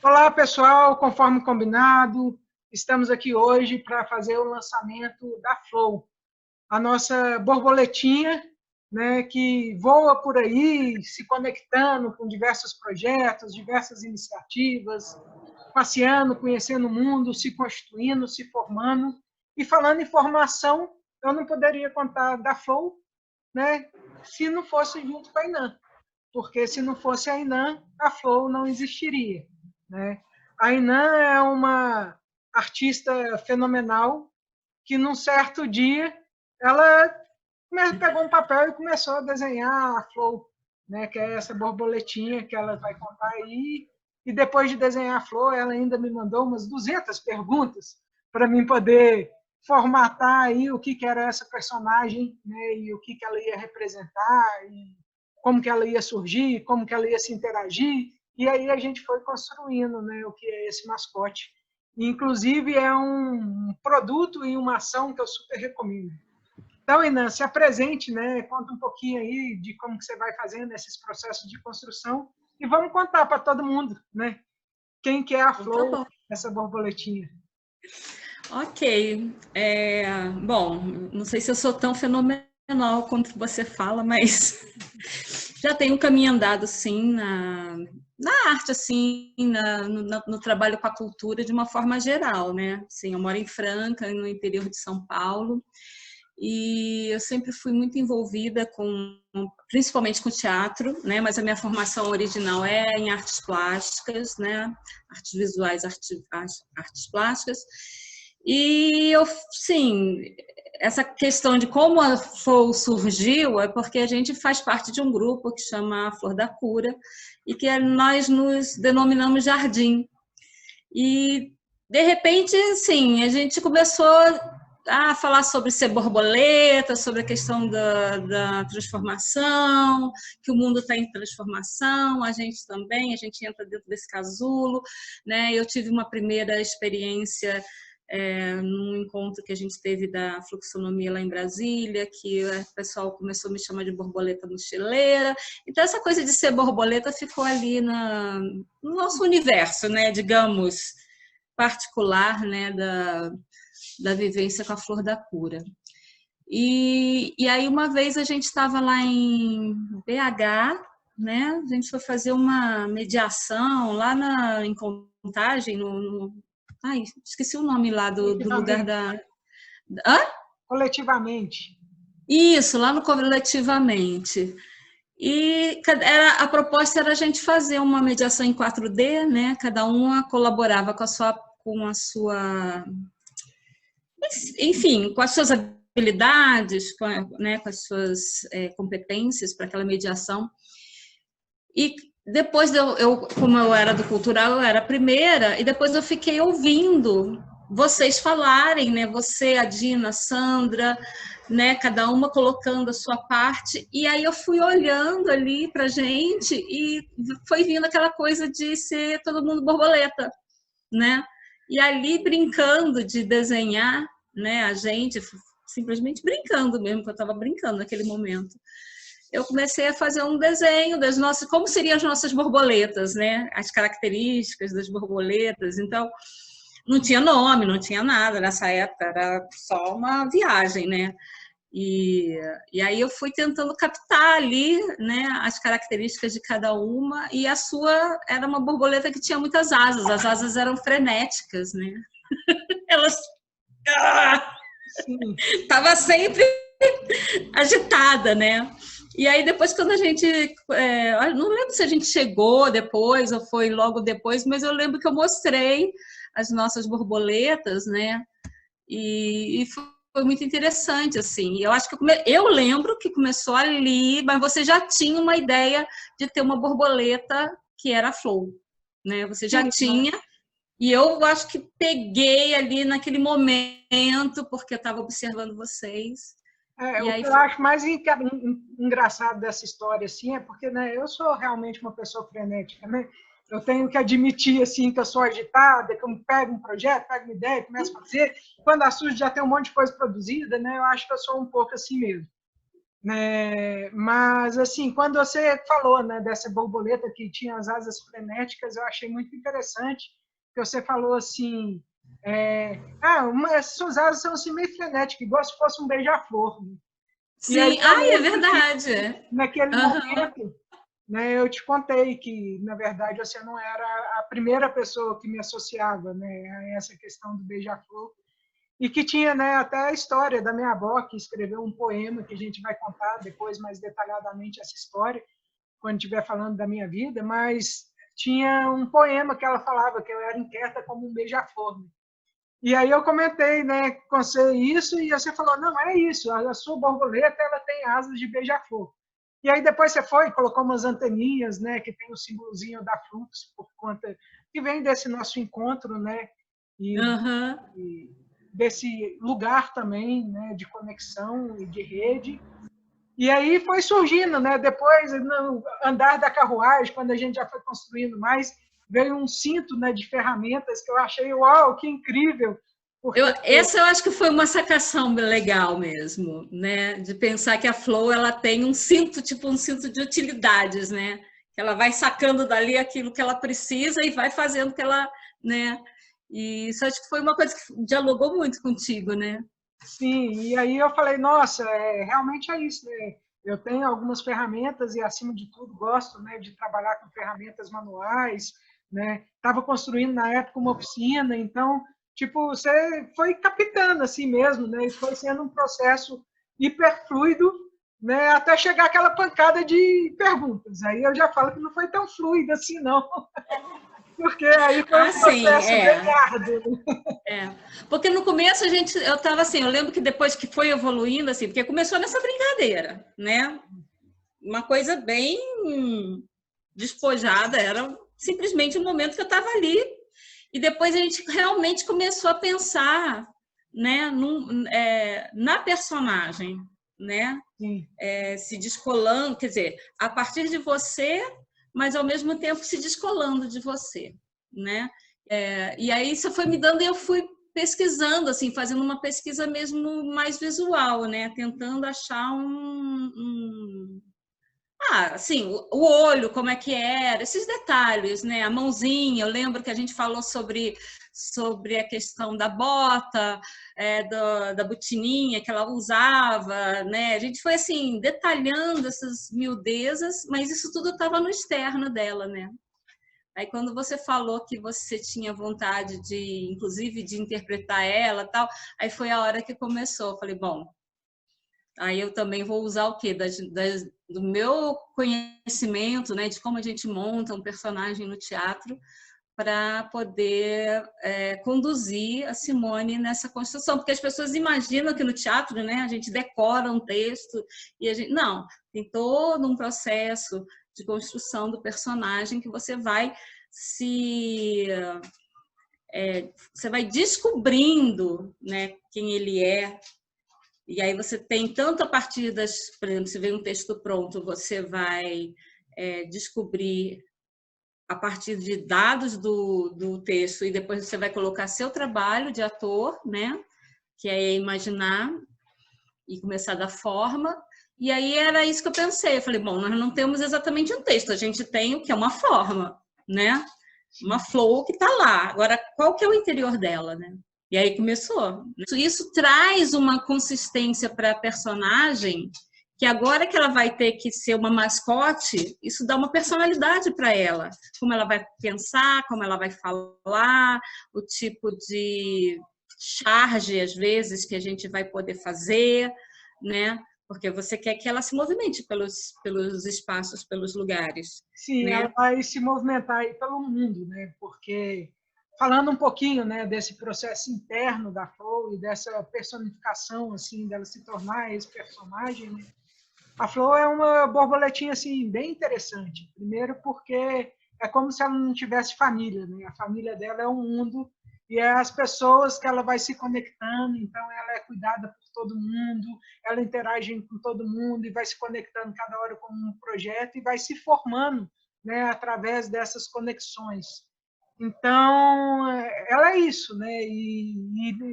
Olá, pessoal. Conforme combinado, estamos aqui hoje para fazer o lançamento da Flow, a nossa borboletinha, né, que voa por aí, se conectando com diversos projetos, diversas iniciativas, passeando, conhecendo o mundo, se constituindo, se formando. E falando em formação, eu não poderia contar da Flow, né, se não fosse junto com a Inan, porque se não fosse a Inan, a Flow não existiria, né? A Inan é uma artista fenomenal que, num certo dia, ela pegou um papel e começou a desenhar a Flow, né? Que é essa borboletinha que ela vai contar aí. E depois de desenhar a Flow, ela ainda me mandou umas 200 perguntas para mim poder formatar aí o que era essa personagem, né? E o que ela ia representar, e como que ela ia surgir, como que ela ia se interagir. E aí a gente foi construindo, né, o que é esse mascote. Inclusive, é um produto e uma ação que eu super recomendo. Então, Inan, se apresente, né? Conta um pouquinho aí de como que você vai fazendo esses processos de construção e vamos contar para todo mundo, né? Quem que é a Tá Flow, bom. essa borboletinha. Ok. Bom, não sei se eu sou tão fenomenal quanto você fala, mas já tenho um caminho andado, sim, na arte, assim, no trabalho com a cultura de uma forma geral, né? Sim, eu moro em Franca, no interior de São Paulo, e eu sempre fui muito envolvida principalmente com teatro, né? Mas a minha formação original é em artes plásticas, né? Artes visuais, artes plásticas. E eu, sim, essa questão de como a Flow surgiu é porque a gente faz parte de um grupo que chama Flor da Cura e que nós nos denominamos Jardim. E, de repente, assim, a gente começou a falar sobre ser borboleta, sobre a questão da transformação, que o mundo está em transformação, a gente também, a gente entra dentro desse casulo, né? Eu tive uma primeira experiência num encontro que a gente teve da fluxonomia lá em Brasília, que o pessoal começou a me chamar de borboleta mochileira. Então, essa coisa de ser borboleta ficou ali no nosso universo, né, digamos, particular, né, da vivência com a Flor da Cura. E aí, uma vez, a gente estava lá em BH, né, a gente foi fazer uma mediação lá em Contagem, ai, esqueci o nome lá do lugar Coletivamente. da... Hã? Coletivamente. Isso, lá no Coletivamente. E a proposta era a gente fazer uma mediação em 4D, né? Cada uma colaborava com a sua, enfim, com as suas habilidades, né, com as suas competências para aquela mediação. E depois como eu era do cultural, eu era a primeira, e depois eu fiquei ouvindo vocês falarem, né? Você, a Dina, a Sandra, né? Cada uma colocando a sua parte, e aí eu fui olhando ali pra gente e foi vindo aquela coisa de ser todo mundo borboleta, né? E ali brincando de desenhar, né? A gente simplesmente brincando mesmo, que eu estava brincando naquele momento. Eu comecei a fazer um desenho das nossas, como seriam as nossas borboletas, né? As características das borboletas. Então, não tinha nome, não tinha nada nessa época, era só uma viagem, né? E aí eu fui tentando captar ali, né, as características de cada uma, e a sua era uma borboleta que tinha muitas asas, as asas eram frenéticas, né? Elas Sim. estava sempre agitada, né? E aí depois quando a gente, não lembro se a gente chegou depois ou foi logo depois, mas eu lembro que eu mostrei as nossas borboletas, né? E foi muito interessante, assim. Eu acho que eu lembro que começou ali, mas você já tinha uma ideia de ter uma borboleta que era a Flow, né? Você já Sim, tinha, e eu acho que peguei ali naquele momento, porque eu estava observando vocês. E o aí que eu acho mais engraçado dessa história assim é porque, né, eu sou realmente uma pessoa frenética, né? Eu tenho que admitir assim que eu sou agitada, que eu pego um projeto, pego uma ideia, começo a fazer. Quando assusto já tem um monte de coisa produzida, né? Eu acho que eu sou um pouco assim mesmo. né? Mas, assim, quando você falou, né, dessa borboleta que tinha as asas frenéticas, eu achei muito interessante, que você falou assim, suas asas são assim meio frenéticas, igual se fosse um beija-flor. Né? E aí Sim, eu ai, é lembro que, verdade. naquele Aham. momento, né, eu te contei que, na verdade, você não era a primeira pessoa que me associava, né, a essa questão do beija-flor, e que tinha, né, até a história da minha avó, que escreveu um poema que a gente vai contar depois mais detalhadamente essa história, quando estiver falando da minha vida, mas tinha um poema que ela falava que eu era inquieta como um beija-flor. Né? E aí eu comentei, né, com você isso, e você falou, não, é isso, a sua borboleta ela tem asas de beija-flor. E aí depois você foi e colocou umas anteninhas, né, que tem o símbolozinho da Flux, por conta que vem desse nosso encontro, né, e, Aham. e desse lugar também, né, de conexão e de rede. E aí foi surgindo, né, depois no andar da carruagem, quando a gente já foi construindo mais, veio um cinto, né, de ferramentas que eu achei, uau, que incrível, porque Essa eu acho que foi uma sacação legal mesmo, né? De pensar que a Flow ela tem um cinto, tipo um cinto de utilidades, né? Que ela vai sacando dali aquilo que ela precisa e vai fazendo que ela, né? E isso acho que foi uma coisa que dialogou muito contigo, né? sim, e aí eu falei, nossa, realmente é isso, né? Eu tenho algumas ferramentas e, acima de tudo, gosto, né, de trabalhar com ferramentas manuais, né? Estava construindo, na época, uma oficina, então, tipo, você foi captando assim mesmo, né? E foi sendo um processo hiperfluido, né? Até chegar aquela pancada de perguntas. Aí eu já falo que não foi tão fluido assim, não, porque aí foi Ah, um sim, processo bem é. árduo. É. Porque no começo eu tava assim, eu lembro que depois que foi evoluindo, assim, porque começou nessa brincadeira, né? Uma coisa bem despojada, era simplesmente o momento que eu estava ali. E depois a gente realmente começou a pensar, né, na personagem, né? Sim, Se descolando, quer dizer, a partir de você, mas ao mesmo tempo se descolando de você, né? E aí isso foi me dando e eu fui pesquisando, assim, fazendo uma pesquisa mesmo mais visual, né? Tentando achar assim, o olho, como é que era, esses detalhes, né? A mãozinha, eu lembro que a gente falou sobre a questão da bota, da botininha que ela usava, né? A gente foi, assim, detalhando essas miudezas, mas isso tudo estava no externo dela, né? Aí, quando você falou que você tinha vontade de, inclusive, de interpretar ela tal, aí foi a hora que começou. Eu falei, bom, aí eu também vou usar o quê? Do meu conhecimento, né, de como a gente monta um personagem no teatro para poder conduzir a Simone nessa construção, porque as pessoas imaginam que no teatro, né, a gente decora um texto e a gente não, tem todo um processo de construção do personagem que se você vai descobrindo, né, quem ele é. E aí você tem tanto a partir das, por exemplo, se vem um texto pronto, você vai descobrir a partir de dados do texto e depois você vai colocar seu trabalho de ator, né? Que é imaginar e começar da forma. E aí era isso que eu pensei. Eu falei, bom, nós não temos exatamente um texto, a gente tem o que é uma forma, né? Uma flow que está lá. Agora, qual que é o interior dela, né? E aí começou. Isso traz uma consistência para a personagem que agora que ela vai ter que ser uma mascote, isso dá uma personalidade para ela. Como ela vai pensar, como ela vai falar, o tipo de charge, às vezes, que a gente vai poder fazer, né? Porque você quer que ela se movimente pelos espaços, pelos lugares, sim, ela né? vai se movimentar aí pelo mundo, né? Porque falando um pouquinho, né, desse processo interno da Flow e dessa personificação assim dela se tornar esse personagem, né? A Flow é uma borboletinha assim bem interessante. Primeiro porque é como se ela não tivesse família, né? A família dela é um mundo e é as pessoas que ela vai se conectando, então ela é cuidada por todo mundo, ela interage com todo mundo e vai se conectando cada hora com um projeto e vai se formando, né, através dessas conexões. Então, ela é isso, né? E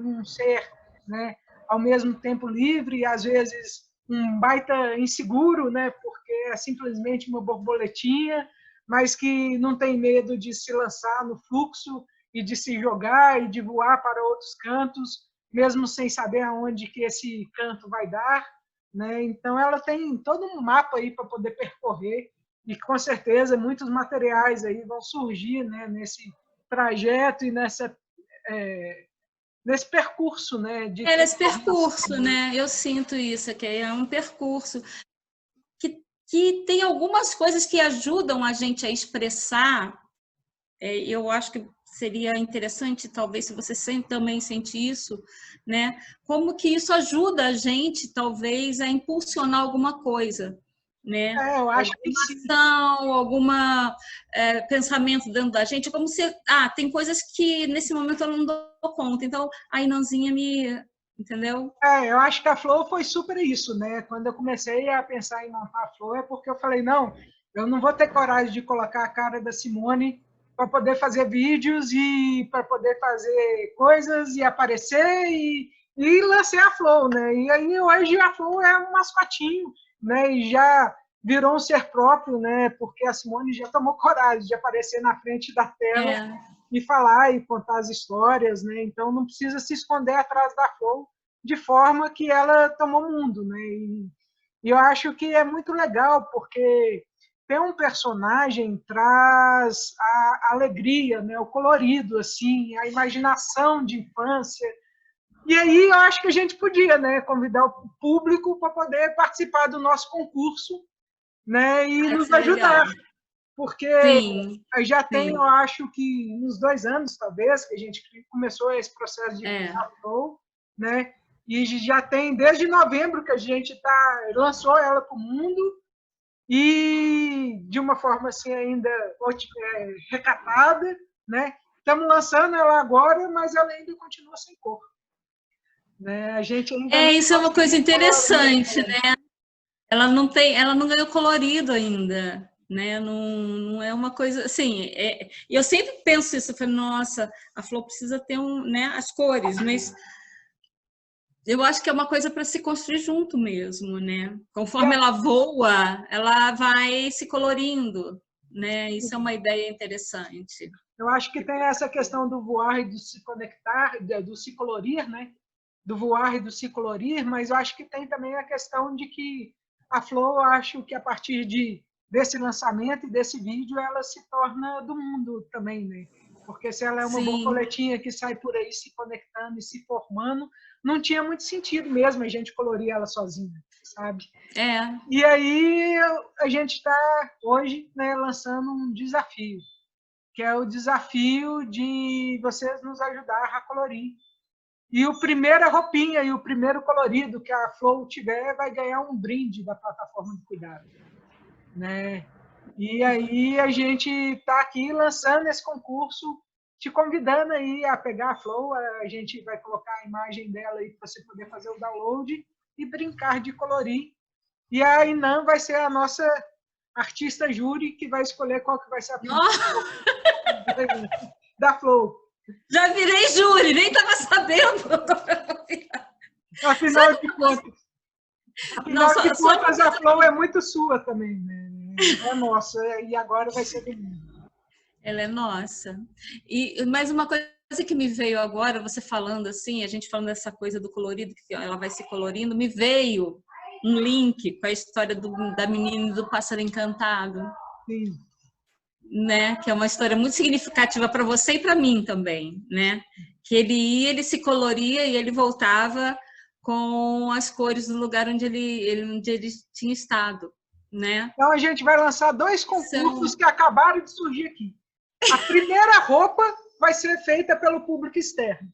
um ser, né, ao mesmo tempo livre e às vezes um baita inseguro, né? Porque é simplesmente uma borboletinha, mas que não tem medo de se lançar no fluxo e de se jogar e de voar para outros cantos, mesmo sem saber aonde que esse canto vai dar, né? Então ela tem todo um mapa aí para poder percorrer e com certeza muitos materiais aí vão surgir, né, nesse trajeto e nesse percurso, né, de Nesse percurso, né? Eu sinto isso, que é um percurso que tem algumas coisas que ajudam a gente a expressar. Eu acho que seria interessante, talvez, se você também sente isso, né? Como que isso ajuda a gente, talvez, a impulsionar alguma coisa, né? eu acho que Alguma sim. ação, alguma pensamento dentro da gente, como se, tem coisas que nesse momento eu não dou conta, então a Inãzinha entendeu? Eu acho que a Flow foi super isso, né? Quando eu comecei a pensar em montar a Flow, é porque eu falei, não, eu não vou ter coragem de colocar a cara da Simone para poder fazer vídeos e para poder fazer coisas e aparecer e lancei a Flow, né? E aí hoje a Flow é um mascotinho, né? E já virou um ser próprio, né? Porque a Simone já tomou coragem de aparecer na frente da tela e falar e contar as histórias, né? Então não precisa se esconder atrás da Flow de forma que ela tomou mundo, né? E eu acho que é muito legal porque ter um personagem traz a alegria, né? O colorido, assim, a imaginação de infância. E aí eu acho que a gente podia, né, convidar o público para poder participar do nosso concurso, né, e nos ajudar, Legal. porque Sim, já tem, sim. eu acho que uns 2 anos, talvez, que a gente começou esse processo de criar flow, né? E já tem desde novembro que a gente lançou ela para o mundo e de uma forma assim ainda recatada, né? Estamos lançando ela agora, mas ela ainda continua sem cor, né? A gente ainda não Isso é uma coisa colorir. interessante, né? Ela não ganhou colorido ainda, né? Não, não é uma coisa assim. Eu sempre penso isso, eu falo, nossa, a flor precisa ter né, as cores, mas eu acho que é uma coisa para se construir junto mesmo, né? Conforme ela voa, ela vai se colorindo, né? Isso é uma ideia interessante. Eu acho que tem essa questão do voar e do se conectar, do se colorir, né? Do voar e do se colorir, mas eu acho que tem também a questão de que a Flow, eu acho que a partir desse lançamento e desse vídeo, ela se torna do mundo também, né? Porque se ela é uma Sim. borboletinha que sai por aí se conectando e se formando, não tinha muito sentido mesmo a gente colorir ela sozinha, sabe? E aí a gente está hoje, né, lançando um desafio, que é o desafio de vocês nos ajudar a colorir. E o primeira roupinha e o primeiro colorido que a Flow tiver vai ganhar um brinde da plataforma de cuidado, né? E aí a gente está aqui lançando esse concurso, te convidando aí a pegar a Flow, a gente vai colocar a imagem dela aí para você poder fazer o download e brincar de colorir. E a Inan vai ser a nossa artista júri que vai escolher qual que vai ser a da Flow. Já virei júri, nem estava sabendo. Afinal de contas, a Flow é muito sua também, né? É nossa, e agora vai ser do mundo. Ela é nossa. E mais uma coisa que me veio agora, você falando assim, a gente falando dessa coisa do colorido, que ela vai se colorindo, me veio um link com a história da menina e do pássaro encantado. Sim. Né? Que é uma história muito significativa para você e para mim também, né? Que ele ia, ele se coloria e ele voltava com as cores do lugar onde ele tinha estado, né? Então a gente vai lançar 2 concursos que acabaram de surgir aqui. A primeira roupa vai ser feita pelo público externo.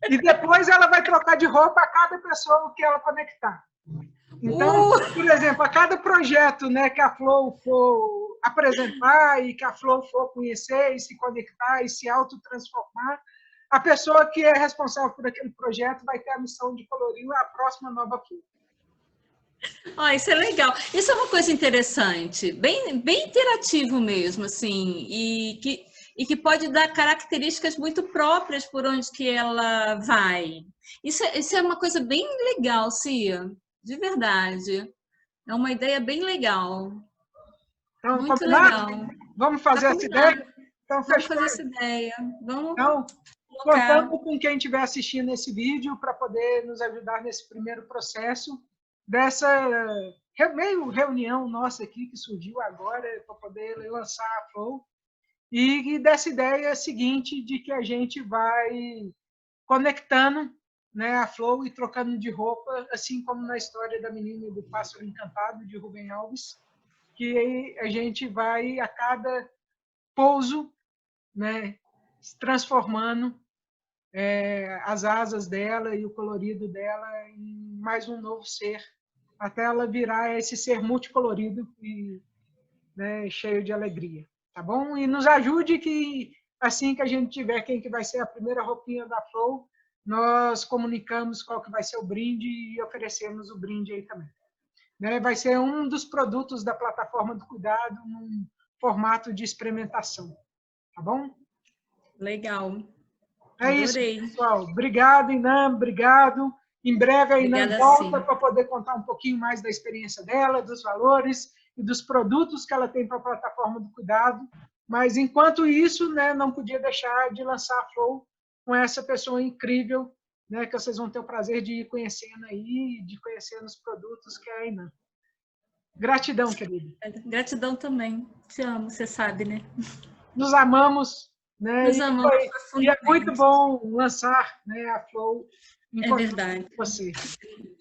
E depois ela vai trocar de roupa a cada pessoa que ela conectar. Então, por exemplo, a cada projeto, né, que a Flow for apresentar e que a Flow for conhecer e se conectar e se autotransformar, a pessoa que é responsável por aquele projeto vai ter a missão de colorir a próxima nova Flow. Isso é legal. Isso é uma coisa interessante, bem interativo mesmo, assim, e que pode dar características muito próprias por onde que ela vai. Isso é uma coisa bem legal, Cia. de verdade. É uma ideia bem legal. Então, Muito combinado? legal. Vamos fazer Tá essa combinado. ideia? Então, Vamos fechou. fazer essa ideia. Vamos Então, colocar. contamos com quem estiver assistindo esse vídeo para poder nos ajudar nesse primeiro processo dessa meio reunião nossa aqui que surgiu agora para poder lançar a Flow e dessa ideia seguinte de que a gente vai conectando, né, a Flow e trocando de roupa, assim como na história da menina e do pássaro encantado de Rubem Alves, que a gente vai a cada pouso, né, transformando as asas dela e o colorido dela em mais um novo ser, até ela virar esse ser multicolorido e, né, cheio de alegria, tá bom? E nos ajude que assim que a gente tiver quem que vai ser a primeira roupinha da Flow, nós comunicamos qual que vai ser o brinde e oferecemos o brinde aí também. Né? Vai ser um dos produtos da plataforma do cuidado num formato de experimentação, tá bom? Legal. É Adorei. isso, pessoal. Obrigado, Inam, obrigado. Em breve a Inam volta para poder contar um pouquinho mais da experiência dela, dos valores e dos produtos que ela tem para a plataforma do cuidado. Mas, enquanto isso, né, não podia deixar de lançar a Flow com essa pessoa incrível, né, que vocês vão ter o prazer de ir conhecendo aí, de conhecer os produtos que é a Inam. Gratidão, querida. Gratidão também. Te amo, você sabe, né? Nos amamos. Né? Nos amamos. E é muito bom lançar, né, a Flow em verdade. Com você.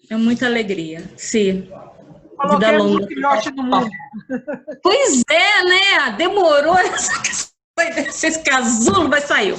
É muita alegria. Sim. Coloquemos o filhote no mundo. Pois é, né? Demorou. Esse casulo, mas saiu.